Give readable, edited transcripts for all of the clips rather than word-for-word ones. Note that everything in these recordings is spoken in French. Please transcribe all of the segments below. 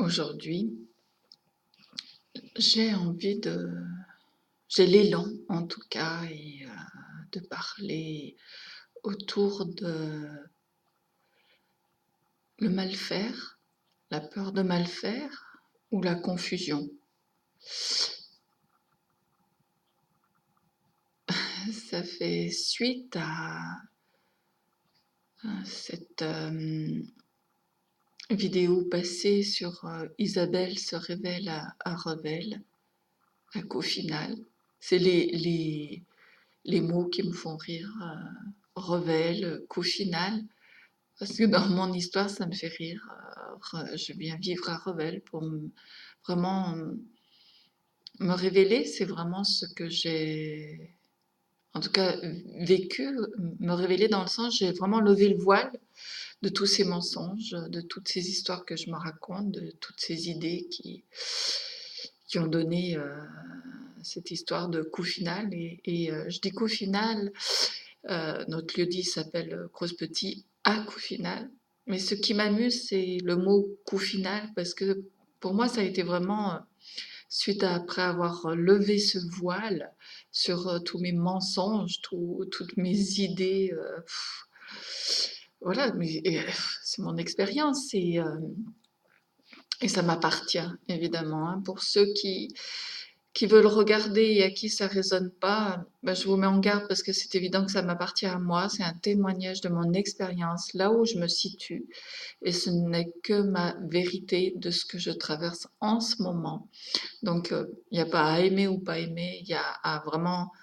Aujourd'hui, j'ai j'ai l'élan en tout cas, de parler autour de le mal faire, la peur de mal faire ou la confusion. Ça fait suite à cette vidéo passée sur Isabelle se révèle à Revel, à qu'au final, c'est les mots qui me font rire, Revel, qu'au final, parce que dans mon histoire, ça me fait rire. Je viens vivre à Revel pour vraiment me révéler. C'est vraiment ce que j'ai, en tout cas, vécu. Me révéler dans le sens, j'ai vraiment levé le voile de tous ces mensonges, de toutes ces histoires que je me raconte, de toutes ces idées qui ont donné cette histoire de coup final. Je dis coup final, notre lieu-dit s'appelle Creuze-Petit à coup final. Mais ce qui m'amuse, c'est le mot coup final, parce que pour moi, ça a été vraiment suite à après avoir levé ce voile sur tous mes mensonges, toutes mes idées. Voilà, mais c'est mon expérience et ça m'appartient évidemment, hein. Pour ceux qui veulent regarder et à qui ça résonne pas, ben, je vous mets en garde parce que c'est évident que ça m'appartient à moi. C'est un témoignage de mon expérience, là où je me situe, et ce n'est que ma vérité de ce que je traverse en ce moment. Donc, il n'y a pas à aimer ou pas aimer, il y a à vraiment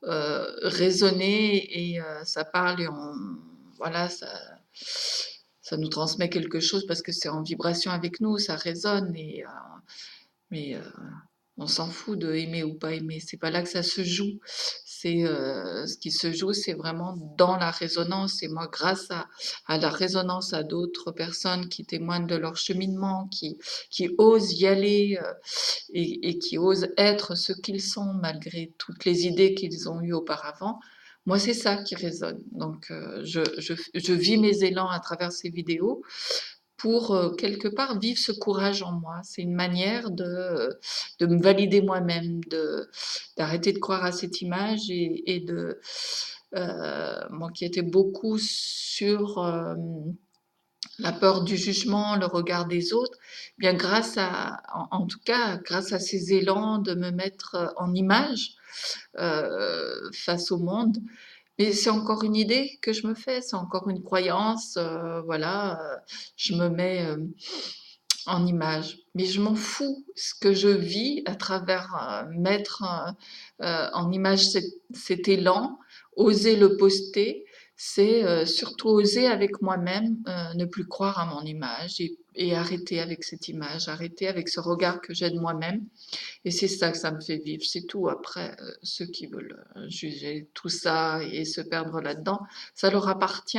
raisonner et ça parle et voilà, ça nous transmet quelque chose parce que c'est en vibration avec nous, ça résonne mais on s'en fout de aimer ou pas aimer, c'est pas là que ça se joue. C'est ce qui se joue, c'est vraiment dans la résonance. Et moi, grâce à la résonance à d'autres personnes qui témoignent de leur cheminement, qui osent y aller et qui osent être ce qu'ils sont malgré toutes les idées qu'ils ont eues auparavant, moi, c'est ça qui résonne. Donc, je vis mes élans à travers ces vidéos pour quelque part vivre ce courage en moi. C'est une manière de me valider moi-même, d'arrêter de croire à cette image et de moi qui étais beaucoup sur la peur du jugement, le regard des autres, eh bien en tout cas, grâce à ces élans de me mettre en image face au monde. Mais c'est encore une idée que je me fais, c'est encore une croyance, voilà, je me mets en image. Mais je m'en fous. Ce que je vis à travers mettre en image cet élan, oser le poster, c'est surtout oser avec moi-même ne plus croire à mon image et arrêter avec cette image, arrêter avec ce regard que j'ai de moi-même. Et c'est ça que ça me fait vivre, c'est tout. Après, ceux qui veulent juger tout ça et se perdre là-dedans, ça leur appartient.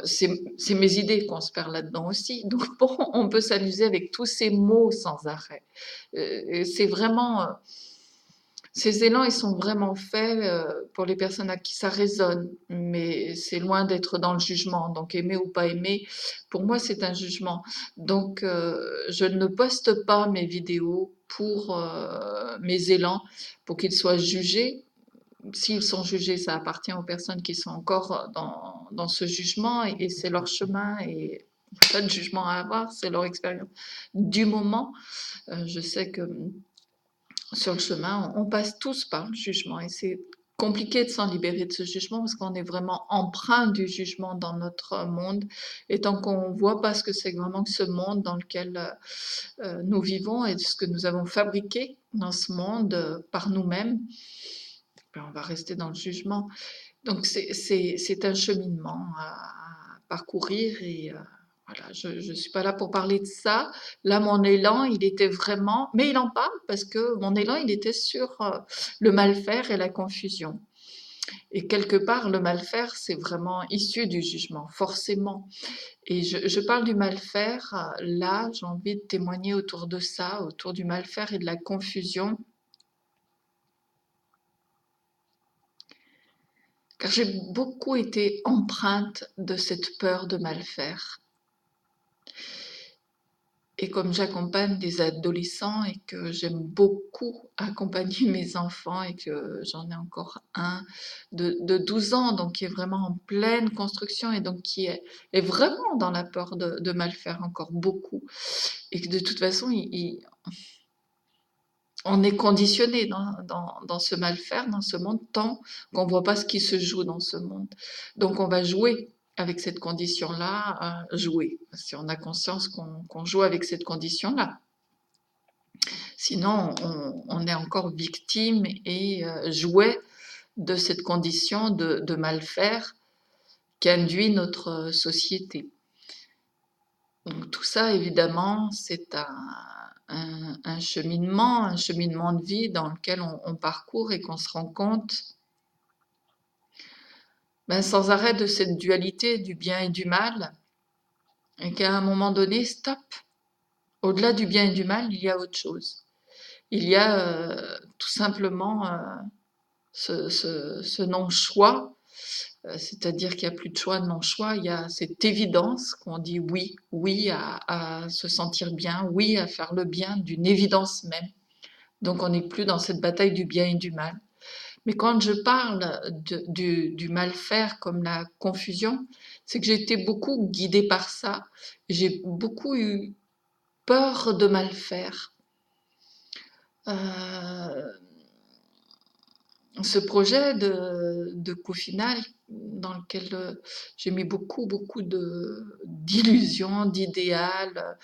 C'est mes idées qu'on se perd là-dedans aussi. Donc bon, on peut s'amuser avec tous ces mots sans arrêt. C'est vraiment ces élans, ils sont vraiment faits pour les personnes à qui ça résonne, mais c'est loin d'être dans le jugement. Donc aimer ou pas aimer, pour moi, c'est un jugement. Donc je ne poste pas mes vidéos pour mes élans, pour qu'ils soient jugés. S'ils sont jugés, ça appartient aux personnes qui sont encore dans ce jugement et c'est leur chemin et il n'y a pas de jugement à avoir, c'est leur expérience du moment. Je sais que sur le chemin, on passe tous par le jugement et c'est compliqué de s'en libérer de ce jugement parce qu'on est vraiment empreint du jugement dans notre monde et tant qu'on ne voit pas ce que c'est vraiment que ce monde dans lequel nous vivons et ce que nous avons fabriqué dans ce monde par nous-mêmes, ben on va rester dans le jugement. Donc c'est un cheminement à parcourir et voilà, je ne suis pas là pour parler de ça. Là, mon élan, il était vraiment, mais il en parle parce que mon élan, il était sur le mal faire et la confusion. Et quelque part, le mal faire, c'est vraiment issu du jugement, forcément. Et je parle du mal faire, là, j'ai envie de témoigner autour de ça, autour du mal faire et de la confusion, car j'ai beaucoup été empreinte de cette peur de mal faire. Et comme j'accompagne des adolescents et que j'aime beaucoup accompagner mes enfants et que j'en ai encore un de 12 ans, donc qui est vraiment en pleine construction et donc est vraiment dans la peur de mal faire encore beaucoup. Et que de toute façon, on est conditionné dans ce mal faire, dans ce monde, tant qu'on ne voit pas ce qui se joue dans ce monde. Donc on va jouer avec cette condition-là, jouer, si on a conscience qu'on joue avec cette condition-là. Sinon, on est encore victime et jouet de cette condition de mal faire qu'induit notre société. Donc tout ça, évidemment, c'est un cheminement de vie dans lequel on parcourt et qu'on se rend compte sans arrêt de cette dualité du bien et du mal, et qu'à un moment donné, stop, au-delà du bien et du mal, il y a autre chose. Il y a tout simplement ce non-choix, c'est-à-dire qu'il n'y a plus de choix de non-choix, il y a cette évidence qu'on dit oui, oui à se sentir bien, oui à faire le bien, d'une évidence même. Donc on n'est plus dans cette bataille du bien et du mal. Mais quand je parle du mal faire comme la confusion, c'est que j'ai été beaucoup guidée par ça. J'ai beaucoup eu peur de mal faire. Ce projet de Cofinal, dans lequel j'ai mis beaucoup d'illusions, d'idéal,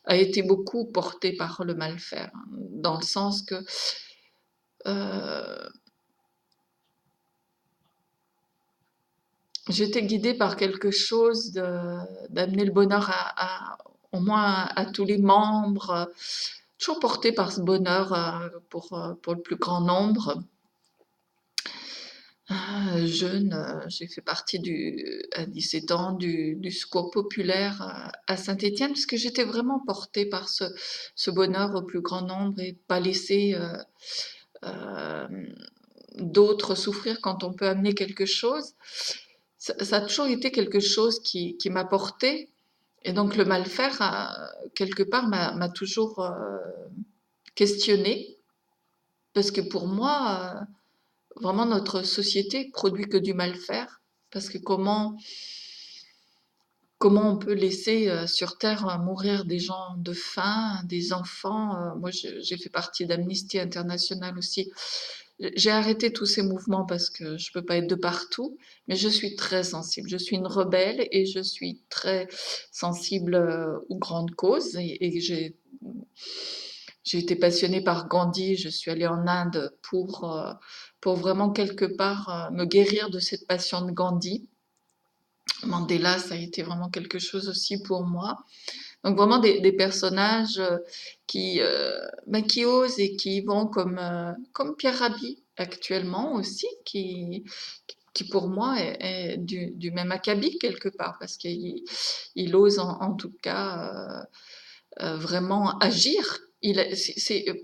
a été beaucoup porté par le mal faire, dans le sens que j'étais guidée par quelque chose d'amener le bonheur au moins à tous les membres, toujours portée par ce bonheur pour le plus grand nombre. Jeune, j'ai fait partie à 17 ans du secours populaire à Saint-Étienne, parce que j'étais vraiment portée par ce bonheur au plus grand nombre et pas laisser euh, d'autres souffrir quand on peut amener quelque chose. Ça a toujours été quelque chose qui m'a portée, et donc le mal faire, quelque part, m'a toujours questionnée, parce que pour moi, vraiment, notre société produit que du mal faire, parce que comment on peut laisser sur Terre mourir des gens de faim, des enfants. Moi, j'ai fait partie d'Amnesty International aussi. J'ai arrêté tous ces mouvements parce que je peux pas être de partout, mais je suis très sensible. Je suis une rebelle et je suis très sensible aux grandes causes. Et j'ai été passionnée par Gandhi. Je suis allée en Inde pour vraiment quelque part me guérir de cette passion de Gandhi. Mandela, ça a été vraiment quelque chose aussi pour moi. Donc vraiment des personnages qui osent et qui vont comme Pierre Rabhi actuellement aussi, qui pour moi est du même acabit quelque part, parce qu'il ose en tout cas vraiment agir.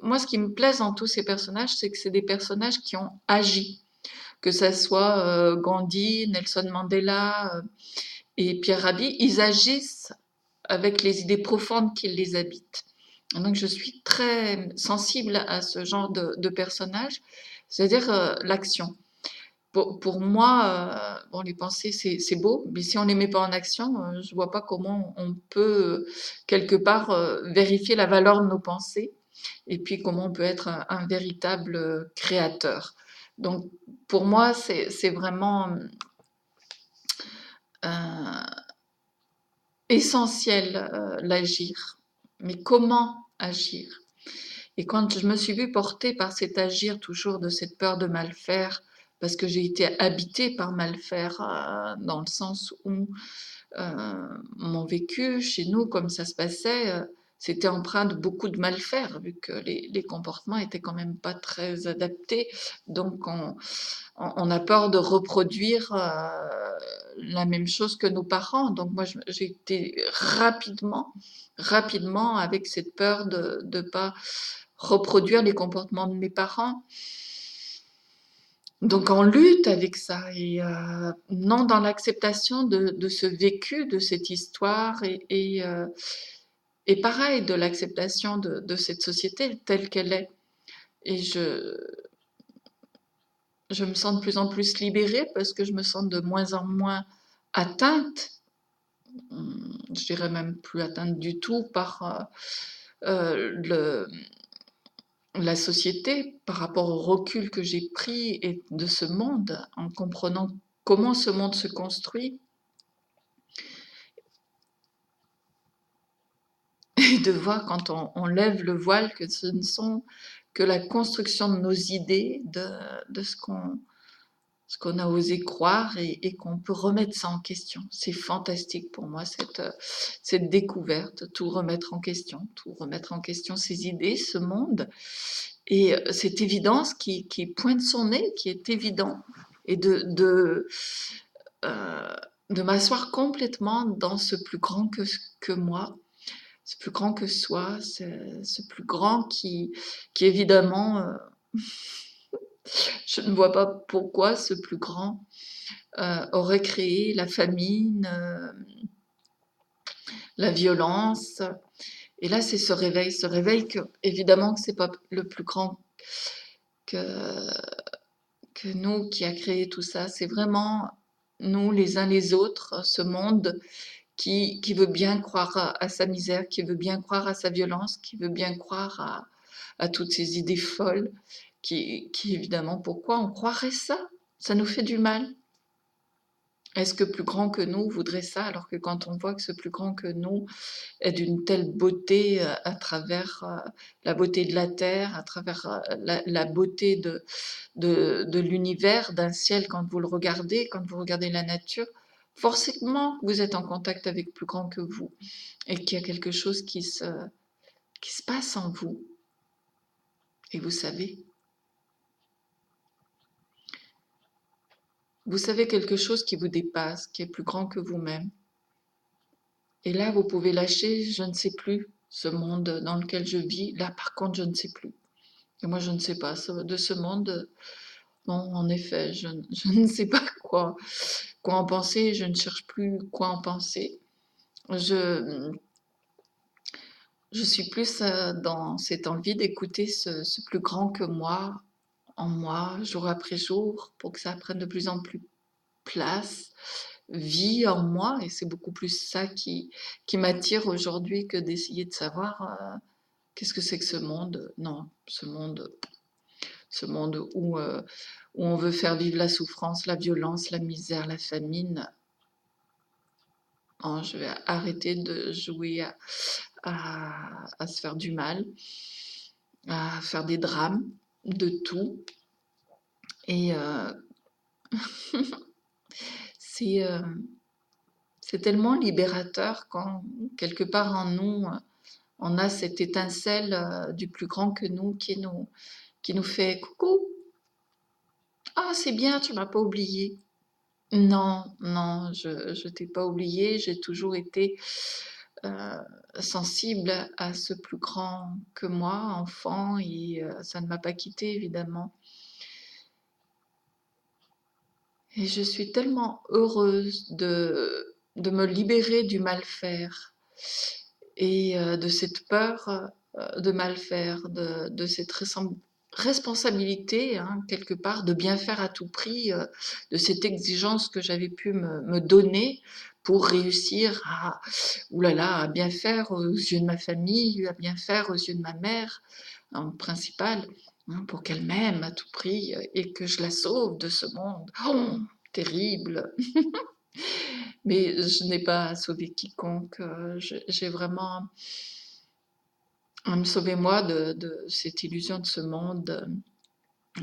Moi, ce qui me plaise dans tous ces personnages, c'est que c'est des personnages qui ont agi, que ça soit Gandhi, Nelson Mandela et Pierre Rabhi, ils agissent avec les idées profondes qui les habitent. Donc je suis très sensible à ce genre de personnage, c'est-à-dire l'action. Pour moi, bon, les pensées, c'est beau, mais si on les met pas en action, je vois pas comment on peut, quelque part, vérifier la valeur de nos pensées et puis comment on peut être un véritable créateur. Donc, pour moi, c'est vraiment essentiel l'agir. Mais comment agir? Et quand je me suis vue portée par cet agir, toujours de cette peur de mal faire, parce que j'ai été habitée par mal faire, dans le sens où mon vécu chez nous, comme ça se passait, c'était empreint de beaucoup de mal faire, vu que les comportements étaient quand même pas très adaptés. Donc on a peur de reproduire la même chose que nos parents. Donc moi j'ai été rapidement avec cette peur de ne pas reproduire les comportements de mes parents. Donc en lutte avec ça et non dans l'acceptation de ce vécu, de cette histoire et et pareil de l'acceptation de cette société telle qu'elle est. Et je me sens de plus en plus libérée parce que je me sens de moins en moins atteinte, je dirais même plus atteinte du tout par la société, par rapport au recul que j'ai pris et de ce monde, en comprenant comment ce monde se construit, et de voir quand on lève le voile que ce ne sont que la construction de nos idées, de ce qu'on a osé croire et qu'on peut remettre ça en question. C'est fantastique pour moi, cette découverte, tout remettre en question ses idées, ce monde, et cette évidence qui pointe son nez, qui est évident, et euh, de m'asseoir complètement dans ce plus grand que moi, ce plus grand que soi, ce plus grand qui évidemment, je ne vois pas pourquoi ce plus grand aurait créé la famine, la violence. Et là, c'est ce réveil que, évidemment, que c'est pas le plus grand que, que nous qui a créé tout ça. C'est vraiment nous, les uns les autres, ce monde qui veut bien croire à sa misère, qui veut bien croire à sa violence, qui veut bien croire à toutes ces idées folles, qui évidemment, pourquoi on croirait ça? Ça nous fait du mal. Est-ce que plus grand que nous voudrait ça, alors que quand on voit que ce plus grand que nous est d'une telle beauté à travers la beauté de la terre, à travers la beauté de l'univers, d'un ciel, quand vous quand vous regardez la nature, forcément vous êtes en contact avec plus grand que vous et qu'il y a quelque chose qui se passe en vous. Et vous savez quelque chose qui vous dépasse, qui est plus grand que vous-même. Et là, vous pouvez lâcher, je ne sais plus, ce monde dans lequel je vis. Là, par contre, je ne sais plus. Et moi, je ne sais pas de ce monde. Non, en effet, je ne sais pas quoi en penser. Je ne cherche plus quoi en penser. Je, je suis plus dans cette envie d'écouter ce plus grand que moi, en moi, jour après jour, pour que ça prenne de plus en plus place, vie en moi. Et c'est beaucoup plus ça qui m'attire aujourd'hui que d'essayer de savoir qu'est-ce que c'est que ce monde. Non, ce monde où on veut faire vivre la souffrance, la violence, la misère, la famine. Oh, je vais arrêter de jouer à se faire du mal, à faire des drames, de tout. Et c'est euh, c'est tellement libérateur quand quelque part en nous, on a cette étincelle du plus grand que nous qui nous fait coucou. Ah, c'est bien, tu m'as pas oublié. Non, non, je t'ai pas oublié, j'ai toujours été euh, sensible à ce plus grand que moi, enfant, et ça ne m'a pas quitté évidemment. Et je suis tellement heureuse de me libérer du mal faire et de cette peur de mal faire, de cette responsabilité, hein, quelque part, de bien faire à tout prix, de cette exigence que j'avais pu me donner pour réussir oulala, à bien faire aux yeux de ma famille, à bien faire aux yeux de ma mère, en principal, hein, pour qu'elle m'aime à tout prix et que je la sauve de ce monde. Oh, terrible! Mais je n'ai pas sauvé quiconque. J'ai vraiment à me sauver moi de cette illusion de ce monde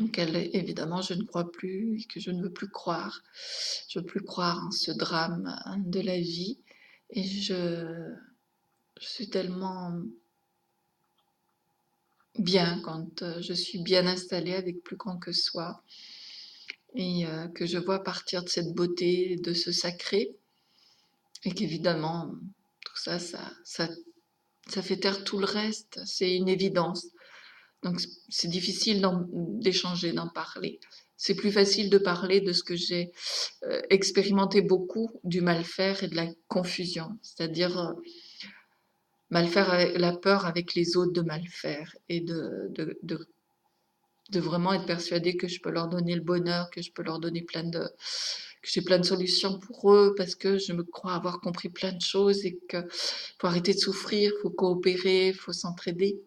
auquel évidemment je ne crois plus et que je ne veux plus croire. Je ne veux plus croire en ce drame de la vie et je suis tellement bien quand je suis bien installée avec plus grand que soi et que je vois partir de cette beauté, de ce sacré et qu'évidemment tout ça, ça fait taire tout le reste, c'est une évidence. Donc c'est difficile d'échanger, d'en parler. C'est plus facile de parler de ce que j'ai expérimenté beaucoup, du mal faire et de la confusion. C'est-à-dire mal faire avec la peur avec les autres de mal faire et de vraiment être persuadée que je peux leur donner le bonheur, que je peux leur donner que j'ai plein de solutions pour eux parce que je me crois avoir compris plein de choses et que faut arrêter de souffrir, faut coopérer, faut s'entraider.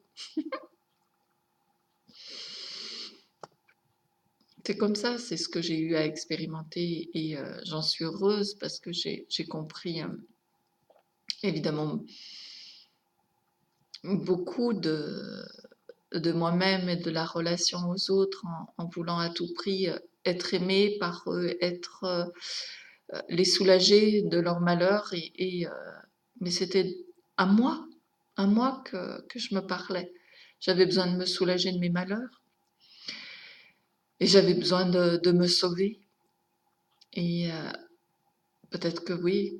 C'est comme ça, c'est ce que j'ai eu à expérimenter et j'en suis heureuse parce que j'ai compris évidemment beaucoup de moi-même et de la relation aux autres en voulant à tout prix être aimée par eux, les soulager de leur malheur mais c'était à moi, à moi que je me parlais. J'avais besoin de me soulager de mes malheurs et j'avais besoin de me sauver et peut-être que oui,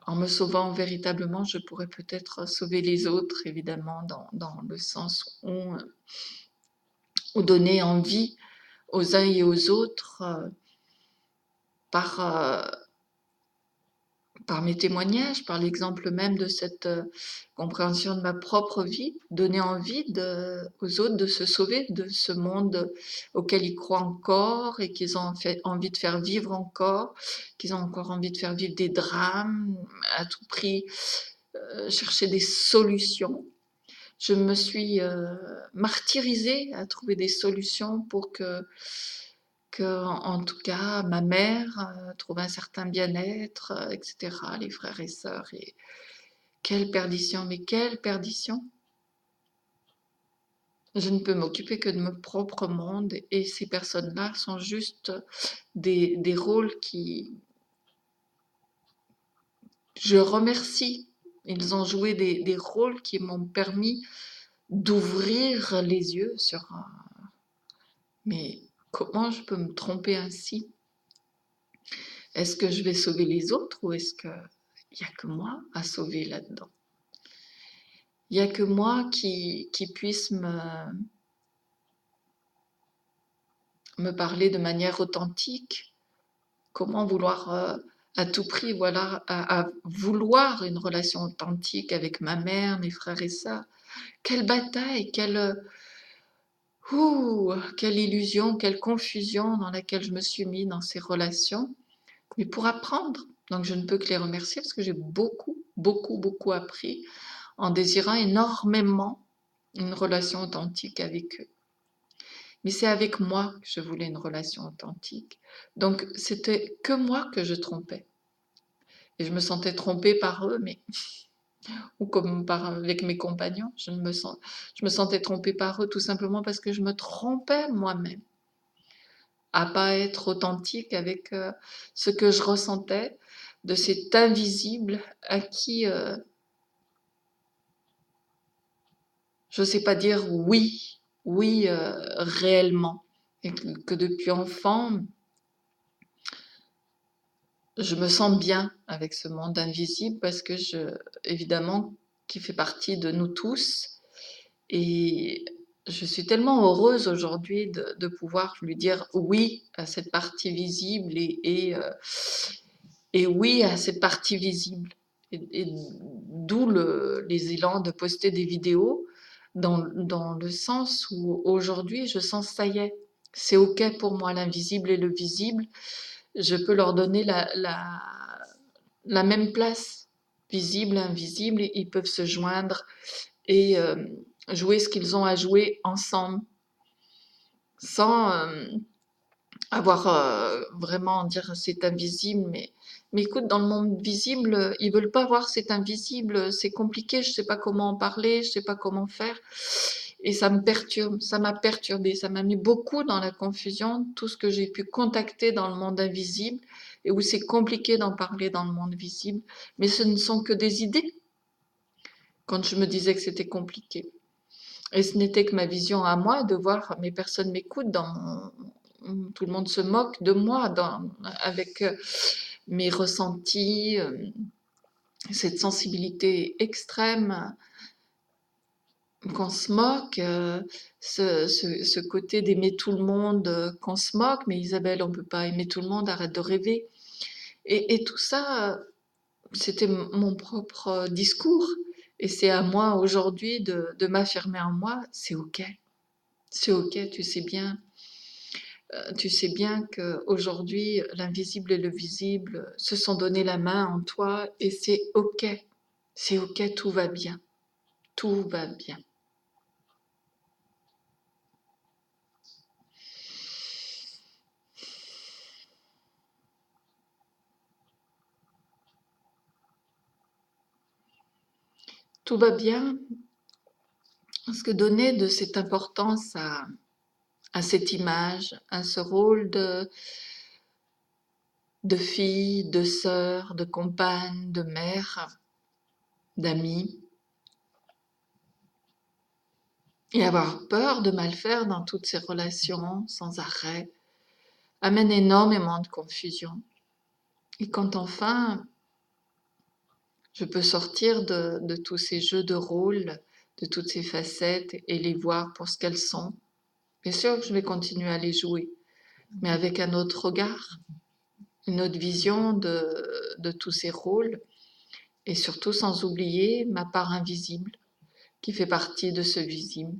en me sauvant véritablement, je pourrais peut-être sauver les autres, évidemment, dans le sens où donner envie aux uns et aux autres par, par mes témoignages, par l'exemple même de cette compréhension de ma propre vie, donner envie aux autres de se sauver de ce monde auquel ils croient encore et qu'ils ont envie de faire vivre encore, qu'ils ont encore envie de faire vivre des drames à tout prix, chercher des solutions. Je me suis martyrisée à trouver des solutions pour en tout cas, ma mère trouve un certain bien-être, etc., les frères et sœurs. Et quelle perdition, mais quelle perdition! Je ne peux m'occuper que de mon propre monde et ces personnes-là sont juste des rôles je remercie. Ils ont joué des rôles qui m'ont permis d'ouvrir les yeux sur mais comment je peux me tromper ainsi? Est-ce que je vais sauver les autres ou est-ce qu'il n'y a que moi à sauver là-dedans? Il n'y a que moi qui puisse me parler de manière authentique. Comment vouloir à tout prix, voilà, à vouloir une relation authentique avec ma mère, mes frères et sœurs. Quelle bataille, quelle illusion, quelle confusion dans laquelle je me suis mis dans ces relations. Mais pour apprendre, donc je ne peux que les remercier parce que j'ai beaucoup, beaucoup, beaucoup appris en désirant énormément une relation authentique avec eux. Mais c'est avec moi que je voulais une relation authentique. Donc c'était que moi que je trompais. Et je me sentais trompée par eux, mais ou comme avec mes compagnons, je me sentais trompée par eux tout simplement parce que je me trompais moi-même à pas être authentique avec ce que je ressentais de cet invisible à qui je sais pas dire oui, oui réellement. Et que depuis enfant, je me sens bien avec ce monde invisible parce que évidemment, qui fait partie de nous tous. Et je suis tellement heureuse aujourd'hui de pouvoir lui dire oui à cette partie visible et oui à cette partie visible. Et d'où les élans de poster des vidéos dans le sens où aujourd'hui je sens ça y est, c'est ok pour moi l'invisible et le visible, je peux leur donner la même place, visible, invisible, et ils peuvent se joindre et jouer ce qu'ils ont à jouer ensemble sans avoir vraiment dire c'est invisible, mais écoute, dans le monde visible, ils veulent pas voir c'est invisible, c'est compliqué, je sais pas comment en parler, je sais pas comment faire. Et ça me perturbe, ça m'a perturbée, ça m'a mis beaucoup dans la confusion, tout ce que j'ai pu contacter dans le monde invisible et où c'est compliqué d'en parler dans le monde visible. Mais ce ne sont que des idées quand je me disais que c'était compliqué. Et ce n'était que ma vision à moi de voir mes personnes m'écoutent tout le monde se moque de moi avec mes ressentis, cette sensibilité extrême qu'on se moque, ce côté d'aimer tout le monde qu'on se moque, mais Isabelle, on peut pas aimer tout le monde, arrête de rêver. Et tout ça, c'était mon propre discours. Et c'est à moi aujourd'hui de m'affirmer en moi, c'est ok. C'est ok, tu sais bien qu'aujourd'hui, l'invisible et le visible se sont donné la main en toi et c'est ok. C'est ok, tout va bien. Tout va bien. Tout va bien parce que donner de cette importance à cette image, à ce rôle de fille, de sœur, de compagne, de mère, d'amie, et avoir peur de mal faire dans toutes ces relations sans arrêt, amène énormément de confusion. Et quand enfin je peux sortir de tous ces jeux de rôle, de toutes ces facettes et les voir pour ce qu'elles sont, bien sûr que je vais continuer à les jouer, mais avec un autre regard, une autre vision de tous ces rôles, et surtout sans oublier ma part invisible qui fait partie de ce visible.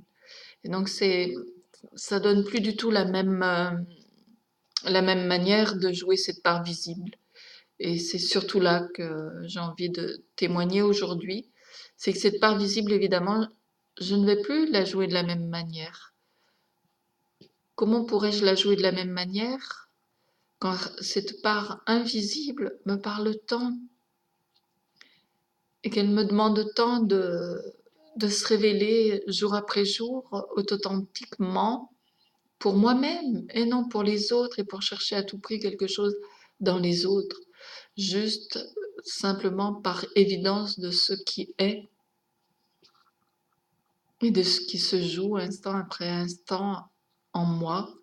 Et donc ça donne plus du tout la même manière de jouer cette part visible. Et c'est surtout là que j'ai envie de témoigner aujourd'hui. C'est que cette part visible, évidemment, je ne vais plus la jouer de la même manière. Comment pourrais-je la jouer de la même manière quand cette part invisible me parle tant et qu'elle me demande tant de se révéler jour après jour authentiquement pour moi-même et non pour les autres et pour chercher à tout prix quelque chose dans les autres, juste simplement par évidence de ce qui est et de ce qui se joue instant après instant en moi,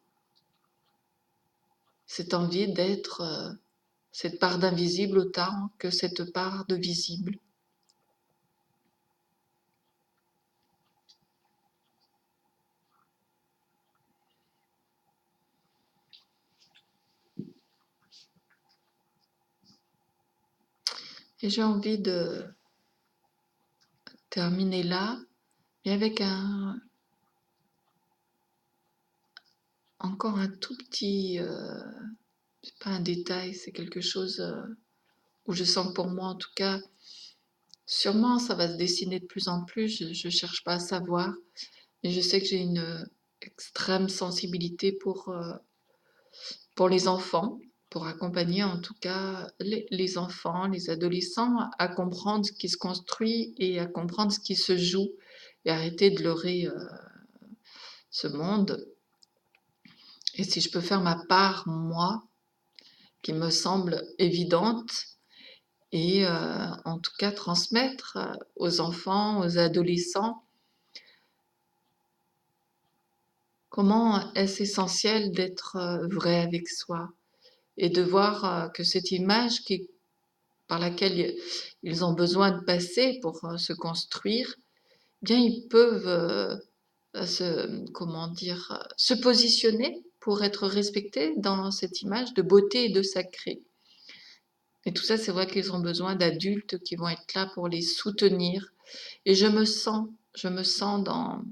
cette envie d'être cette part d'invisible autant que cette part de visible. Et j'ai envie de terminer là, mais avec encore un tout petit, c'est pas un détail, c'est quelque chose où je sens que pour moi en tout cas, sûrement ça va se dessiner de plus en plus, je cherche pas à savoir, mais je sais que j'ai une extrême sensibilité pour les enfants, pour accompagner en tout cas les enfants, les adolescents à comprendre ce qui se construit et à comprendre ce qui se joue et arrêter de leurrer ce monde. Et si je peux faire ma part, moi, qui me semble évidente, et en tout cas transmettre aux enfants, aux adolescents, comment est-ce essentiel d'être vrai avec soi et de voir que cette image par laquelle ils ont besoin de passer pour se construire, eh bien ils peuvent comment dire, se positionner pour être respectés dans cette image de beauté et de sacré. Et tout ça, c'est vrai qu'ils ont besoin d'adultes qui vont être là pour les soutenir. Et je me sens dans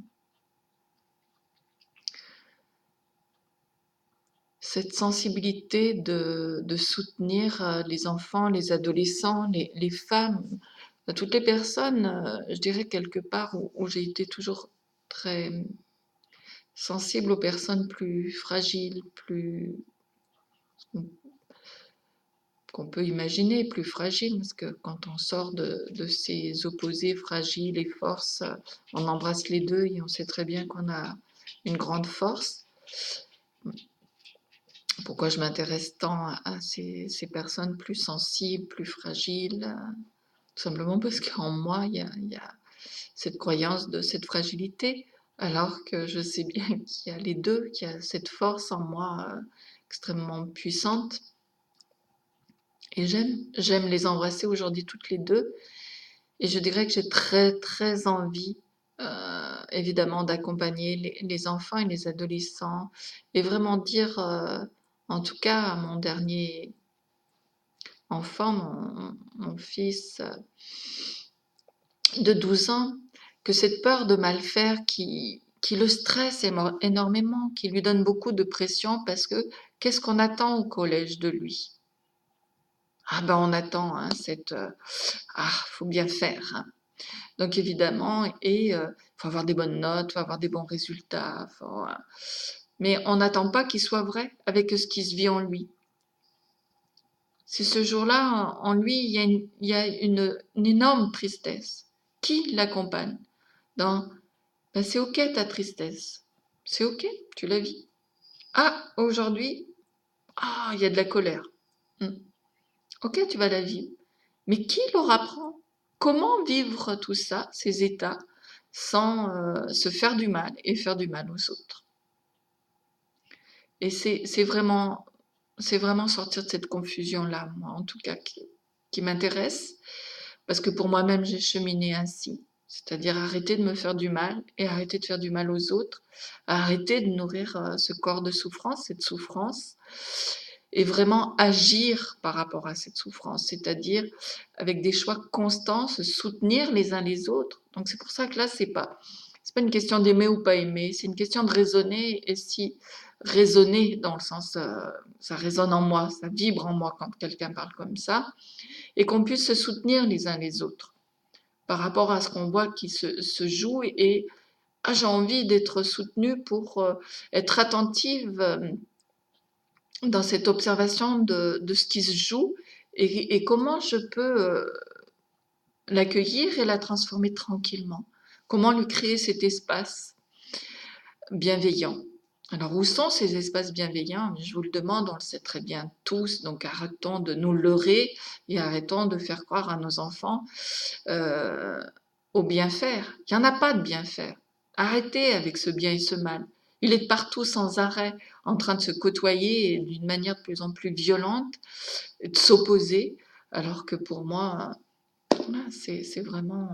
cette sensibilité de soutenir les enfants, les adolescents, les femmes, toutes les personnes, je dirais quelque part où j'ai été toujours très sensible aux personnes plus fragiles, plus qu'on peut imaginer, plus fragiles, parce que quand on sort de ces opposés fragiles et forces, on embrasse les deux et on sait très bien qu'on a une grande force. Pourquoi je m'intéresse tant à ces personnes plus sensibles, plus fragiles? Tout simplement parce qu'en moi, il y a cette croyance de cette fragilité, alors que je sais bien qu'il y a les deux, qu'il y a cette force en moi extrêmement puissante. Et j'aime les embrasser aujourd'hui toutes les deux. Et je dirais que j'ai très, très envie, évidemment, d'accompagner les enfants et les adolescents et vraiment dire, en tout cas à mon dernier enfant, mon fils, de 12 ans, que cette peur de mal faire qui le stresse énormément, qui lui donne beaucoup de pression parce que qu'est-ce qu'on attend au collège de lui? Ah ben on attend hein, faut bien faire, hein. Donc évidemment, faut avoir des bonnes notes, faut avoir des bons résultats, mais on n'attend pas qu'il soit vrai avec ce qui se vit en lui. C'est ce jour-là, en lui, il y a une énorme tristesse. Qui l'accompagne dans ben, c'est ok ta tristesse, c'est ok, tu la vis. Ah, aujourd'hui, il y a de la colère. Hmm. Ok, tu vas la vivre. Mais qui leur apprend comment vivre tout ça, ces états, sans se faire du mal et faire du mal aux autres? Et c'est vraiment sortir de cette confusion-là, moi, en tout cas, qui m'intéresse, parce que pour moi-même, j'ai cheminé ainsi. C'est-à-dire arrêter de me faire du mal et arrêter de faire du mal aux autres, arrêter de nourrir ce corps de souffrance, cette souffrance, et vraiment agir par rapport à cette souffrance, c'est-à-dire avec des choix constants, se soutenir les uns les autres. Donc c'est pour ça que là, c'est pas une question d'aimer ou pas aimer, c'est une question de raisonner. Et si raisonner dans le sens, ça résonne en moi, ça vibre en moi quand quelqu'un parle comme ça, et qu'on puisse se soutenir les uns les autres par rapport à ce qu'on voit qui se joue. Et j'ai envie d'être soutenue pour être attentive dans cette observation de ce qui se joue et comment je peux l'accueillir et la transformer tranquillement. Comment lui créer cet espace bienveillant. Alors, où sont ces espaces bienveillants? Je vous le demande, on le sait très bien tous, donc arrêtons de nous leurrer et arrêtons de faire croire à nos enfants euh, au bien faire. Il n'y en a pas de bien faire. Arrêtez avec ce bien et ce mal. Il est partout sans arrêt, en train de se côtoyer d'une manière de plus en plus violente, de s'opposer, alors que pour moi, voilà, c'est vraiment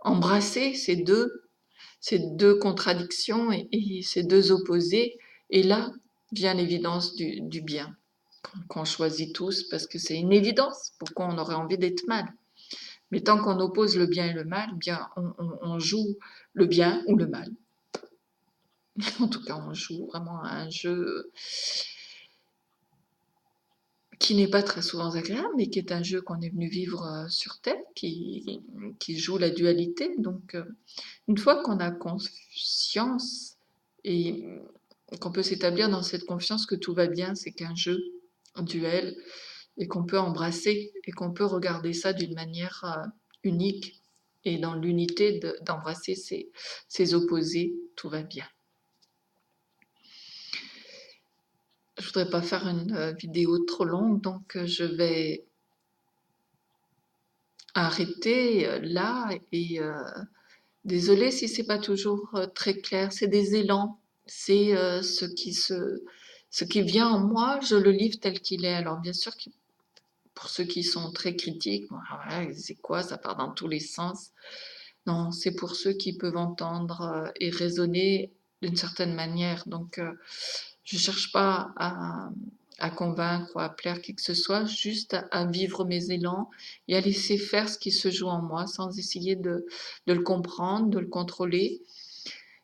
embrasser ces deux contradictions et ces deux opposés. Et là vient l'évidence du bien qu'on choisit tous parce que c'est une évidence. Pourquoi on aurait envie d'être mal? Mais tant qu'on oppose le bien et le mal, bien on joue le bien ou le mal. En tout cas, on joue vraiment à un jeu qui n'est pas très souvent agréable, mais qui est un jeu qu'on est venu vivre sur Terre, qui joue la dualité. Donc, une fois qu'on a conscience et qu'on peut s'établir dans cette confiance que tout va bien, c'est qu'un jeu duel et qu'on peut embrasser et qu'on peut regarder ça d'une manière unique et dans l'unité d'embrasser ses opposés, tout va bien. Je voudrais pas faire une vidéo trop longue, donc je vais arrêter là et désolée si c'est pas toujours très clair, c'est des élans, c'est ce qui vient en moi, je le livre tel qu'il est. Alors bien sûr, pour ceux qui sont très critiques, ouais, c'est quoi, ça part dans tous les sens. Non, c'est pour ceux qui peuvent entendre et raisonner d'une certaine manière. Donc, je ne cherche pas à convaincre ou à plaire qui que ce soit, juste à vivre mes élans et à laisser faire ce qui se joue en moi sans essayer de le comprendre, de le contrôler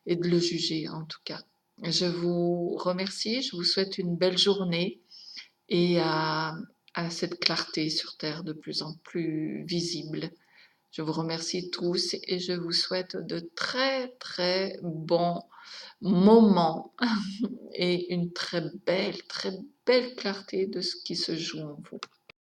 et de le juger en tout cas. Je vous remercie, je vous souhaite une belle journée et à cette clarté sur Terre de plus en plus visible. Je vous remercie tous et je vous souhaite de très très bons moments et une très belle clarté de ce qui se joue en vous.